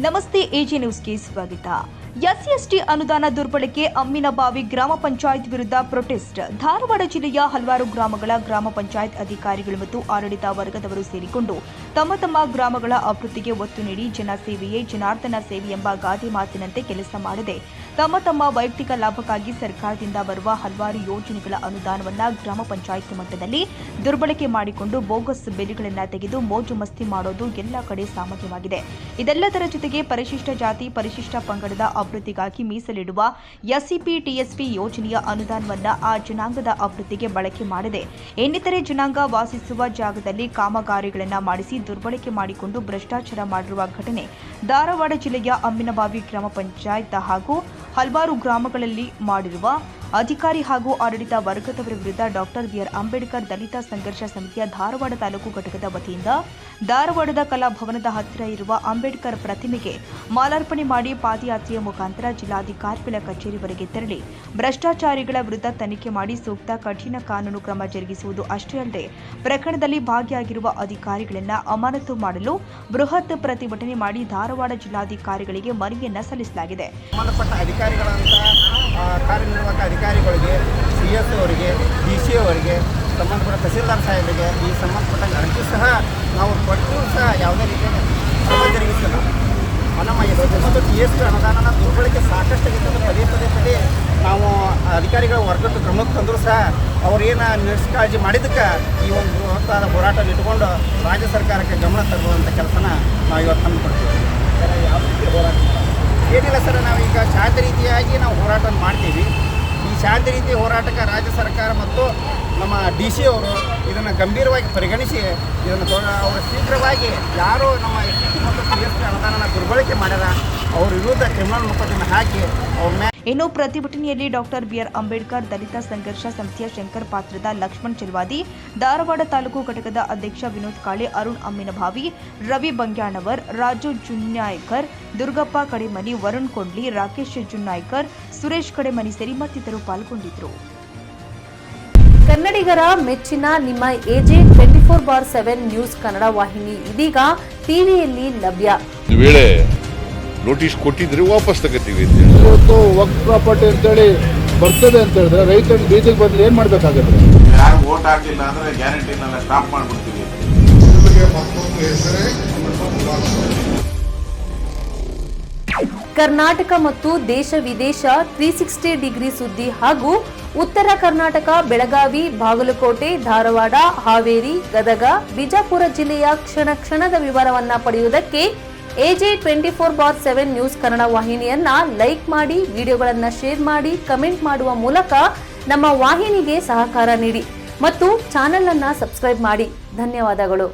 ನಮಸ್ತೆ ಎಜೆ ನ್ಯೂಸ್ಗೆ ಸ್ವಾಗತ. ಎಸ್ಸಿ ಅನುದಾನ ದುರ್ಬಳಕೆ, ಅಮ್ಮಿನಬಾವಿ ಗ್ರಾಮ ಪಂಚಾಯತ್ ವಿರುದ್ಧ ಪ್ರೊಟೆಸ್ಟ್. ಧಾರವಾಡ ಜಿಲ್ಲೆಯ ಹಲವಾರು ಗ್ರಾಮಗಳ ಗ್ರಾಮ ಪಂಚಾಯತ್ ಅಧಿಕಾರಿಗಳು ಮತ್ತು ಆಡಳಿತ ವರ್ಗದವರು ಸೇರಿಕೊಂಡು ತಮ್ಮ ಗ್ರಾಮಗಳ ಅಭಿವೃದ್ಧಿಗೆ ಒತ್ತು ನೀಡಿ ಜನಸೇವೆಯೇ ಜನಾರ್ದನ ಸೇವೆ ಎಂಬ ಗಾದೆ ಮಾತಿನಂತೆ ಕೆಲಸ ಮಾಡದೆ ತಮ್ಮ ವೈಯಕ್ತಿಕ ಲಾಭಕ್ಕಾಗಿ ಸರ್ಕಾರದಿಂದ ಬರುವ ಹಲವಾರು ಯೋಜನೆಗಳ ಅನುದಾನವನ್ನು ಗ್ರಾಮ ಪಂಚಾಯತ್ ಮಟ್ಟದಲ್ಲಿ ದುರ್ಬಳಕೆ ಮಾಡಿಕೊಂಡು ಬೋಗಸ್ ಬಿಲ್ಗಳನ್ನು ತೆಗೆದು ಮೋಜು ಮಸ್ತಿ ಮಾಡೋದು ಎಲ್ಲ ಕಡೆ ಸಾಮಾನ್ಯವಾಗಿದೆ. ಇದೆಲ್ಲದರ ಜೊತೆಗೆ ಪರಿಶಿಷ್ಟ ಜಾತಿ, ಪರಿಶಿಷ್ಟ ಪಂಗಡದ ಅಭಿವೃದ್ಧಿಗಾಗಿ ಮೀಸಲಿಡುವ ಎಸ್ಸಿಪಿ, ಟಿಎಸ್ಪಿ ಯೋಜನೆಯ ಅನುದಾನವನ್ನು ಆ ಜನಾಂಗದ ಅಭಿವೃದ್ಧಿಗೆ ಬಳಕೆ ಮಾಡದೆ ಇನ್ನಿತರೆ ಜನಾಂಗ ವಾಸಿಸುವ ಜಾಗದಲ್ಲಿ ಕಾಮಗಾರಿಗಳನ್ನು ಮಾಡಿಸಿ ದುರ್ಬಳಕೆ ಮಾಡಿಕೊಂಡು ಭ್ರಷ್ಟಾಚಾರ ಮಾಡಿರುವ ಘಟನೆ ಧಾರವಾಡ ಜಿಲ್ಲೆಯ ಅಮ್ಮಿನಬಾವಿ ಗ್ರಾಮ ಪಂಚಾಯತ್ ಹಾಗೂ ಹಲವಾರು ಗ್ರಾಮಗಳಲ್ಲಿ ಮಾಡಿರುವ ಅಧಿಕಾರಿ ಹಾಗೂ ಆಡಳಿತ ವರ್ಗದವರ ವಿರುದ್ಧ ಡಾಕ್ಟರ್ ಬಿಆರ್ ಅಂಬೇಡ್ಕರ್ ದಲಿತ ಸಂಘರ್ಷ ಸಮಿತಿಯ ಧಾರವಾಡ ತಾಲೂಕು ಘಟಕದ ವತಿಯಿಂದ ಧಾರವಾಡದ ಕಲಾಭವನದ ಹತ್ತಿರ ಇರುವ ಅಂಬೇಡ್ಕರ್ ಪ್ರತಿಮೆಗೆ ಮಾಲಾರ್ಪಣೆ ಮಾಡಿ ಪಾದಯಾತ್ರೆಯ ಮುಖಾಂತರ ಜಿಲ್ಲಾಧಿಕಾರಿಗಳ ಕಚೇರಿವರೆಗೆ ತೆರಳಿ ಭ್ರಷ್ಟಾಚಾರಿಗಳ ವಿರುದ್ಧ ತನಿಖೆ ಮಾಡಿ ಸೂಕ್ತ ಕಠಿಣ ಕಾನೂನು ಕ್ರಮ ಜರುಗಿಸುವುದು ಅಷ್ಟೇ ಅಲ್ಲದೆ ಪ್ರಕರಣದಲ್ಲಿ ಭಾಗಿಯಾಗಿರುವ ಅಧಿಕಾರಿಗಳನ್ನು ಅಮಾನತು ಮಾಡಲು ಬೃಹತ್ ಪ್ರತಿಭಟನೆ ಮಾಡಿ ಧಾರವಾಡ ಜಿಲ್ಲಾಧಿಕಾರಿಗಳಿಗೆ ಮನವಿಯನ್ನ ಸಲ್ಲಿಸಲಾಗಿದೆ. ಕಾರ್ಯನಿರ್ವಾಹಕ ಅಧಿಕಾರಿಗಳಿಗೆ, CS ಅವರಿಗೆ, DC ಅವರಿಗೆ, ಸಂಬಂಧಪಟ್ಟ ತಹಸೀಲ್ದಾರ್ ಸಾಹೇಬರಿಗೆ ಈ ಸಂಬಂಧಪಟ್ಟ ಅರ್ಜಿ ಸಹ ನಾವು ಕೊಟ್ಟು ಸಹ ಯಾವುದೇ ರೀತಿಯ ಕ್ರಮ ಜರುಗಿಸಿಲ್ಲ. ನಮ್ಮ ಮತ್ತು TSP ಅನುದಾನನ ದುರ್ಬಳಕೆ ಸಾಕಷ್ಟಾಗಿತ್ತು. ಪದೇ ನಾವು ಅಧಿಕಾರಿಗಳ ವರ್ಗದ ಕ್ರಮಕ್ಕೆ ತಂದರೂ ಸಹ ಅವರೇನು ನಿಷ್ಕಾಳಜಿ ಮಾಡಿದ್ದಕ್ಕೆ ಈ ಒಂದು ಬೃಹತ್ತಾದ ಹೋರಾಟ ಇಟ್ಕೊಂಡು ರಾಜ್ಯ ಸರ್ಕಾರಕ್ಕೆ ಗಮನ ತರುವಂಥ ಕೆಲಸನ ನಾವು ಇವತ್ತು ಹಮ್ಮಿಕೊಡ್ತೀವಿ. ಯಾವ ರೀತಿ ಹೋರಾಟ ಏನಿಲ್ಲ ಸರ್, ನಾವೀಗ ಶಾಂತ ರೀತಿಯಾಗಿ ನಾವು ಹೋರಾಟ ಮಾಡ್ತೀವಿ. ಈ ಶಾಂತ ರೀತಿ ಹೋರಾಟಕ್ಕೆ ರಾಜ್ಯ ಸರ್ಕಾರ ಮತ್ತು ನಮ್ಮ DC ಅವರು ಇದನ್ನು ಗಂಭೀರವಾಗಿ ಪರಿಗಣಿಸಿ ಅವರು ಶೀಘ್ರವಾಗಿ ಯಾರು ನಮ್ಮ SC ಮತ್ತು TSP ಅನುದಾನನ ದುರ್ಬಳಕೆ ಮಾಡ್ಯಾರ ಅವ್ರ ವಿರುದ್ಧ ಕ್ರಿಮಿನಲ್ ಮೊಕದ್ದಮೆ ಹಾಕಿ ಅವ್ರ ಮೇಲೆ. ಇನ್ನು ಪ್ರತಿಭಟನೆಯಲ್ಲಿ ಡಾಕ್ಟರ್ ಬಿಆರ್ ಅಂಬೇಡ್ಕರ್ ದಲಿತ ಸಂಘರ್ಷ ಸಮಿತಿಯ ಶಂಕರ್ ಪಾತ್ರದ ಲಕ್ಷ್ಮಣ್ ಚೆಲ್ವಾದಿ, ಧಾರವಾಡ ತಾಲೂಕು ಘಟಕದ ಅಧ್ಯಕ್ಷ ವಿನೋದ್ ಕಾಳೆ, ಅರುಣ್ ಅಮ್ಮಿನಭಾವಿ, ರವಿ ಬಂಗ್ಯಾಣವರ್, ರಾಜು ಜುನ್ನಾಯ್ಕರ್, ದುರ್ಗಪ್ಪ ಕಡೆಮನಿ, ವರುಣ್ ಕೊಂಡ್ಲಿ, ರಾಕೇಶ್ ಜುನ್ನಾಯ್ಕರ್, ಸುರೇಶ್ ಕಡೆಮನಿ ಸೇರಿ ಮತ್ತಿತರರು ಪಾಲ್ಗೊಂಡಿದ್ದರು. ಕನ್ನಡಿಗರ ಮೆಚ್ಚಿನ ನಿಮ್ಮ ಎಜೆ 24/7 ನ್ಯೂಸ್ ಕನ್ನಡ ವಾಹಿನಿ ಇದೀಗ ಟಿವಿಯಲ್ಲಿ ಲಭ್ಯ. ವೇಳೆ ನೋಟಿಸ್ ಕೊಟ್ಟಿದ್ರೆ ವಾಪಸ್ ತಗೋತೀವಿ. ಇವತ್ತು ವಕ್ಫ್ ಪ್ರಾಪರ್ಟಿ ಅಂತೇಳಿ ಬರ್ತದೆ ಅಂತ ಹೇಳಿದ್ರೆ ರೈತರು ಬೀದಿಗೆ ಬದಲು ಏನ್ ಮಾಡ್ಬೇಕಾಗುತ್ತೆ? ಯಾರು ವೋಟ್ ಹಾಕಿಲ್ಲ ಅಂದ್ರೆ ಗ್ಯಾರಂಟಿನೆಲ್ಲ ಸ್ಟಾಪ್ ಮಾಡ್ಬಿಡ್ತೀವಿ. ಕರ್ನಾಟಕ ಮತ್ತು ದೇಶ ವಿದೇಶ 360 ಡಿಗ್ರಿ ಸುದ್ದಿ ಹಾಗೂ ಉತ್ತರ ಕರ್ನಾಟಕ, ಬೆಳಗಾವಿ, ಬಾಗಲಕೋಟೆ, ಧಾರವಾಡ, ಹಾವೇರಿ, ಗದಗ, ಬಿಜಾಪುರ ಜಿಲ್ಲೆಯ ಕ್ಷಣದ ವಿವರವನ್ನ ಪಡೆಯುವುದಕ್ಕೆ ಎಜೆ 24/7 ನ್ಯೂಸ್ ಕನ್ನಡ ವಾಹಿನಿಯನ್ನ ಲೈಕ್ ಮಾಡಿ, ವಿಡಿಯೋಗಳನ್ನ ಶೇರ್ ಮಾಡಿ, ಕಮೆಂಟ್ ಮಾಡುವ ಮೂಲಕ ನಮ್ಮ ವಾಹಿನಿಗೆ ಸಹಕಾರ ನೀಡಿ ಮತ್ತು ಚಾನೆಲ್ ಅನ್ನ ಸಬ್ಸ್ಕ್ರೈಬ್ ಮಾಡಿ. ಧನ್ಯವಾದಗಳು.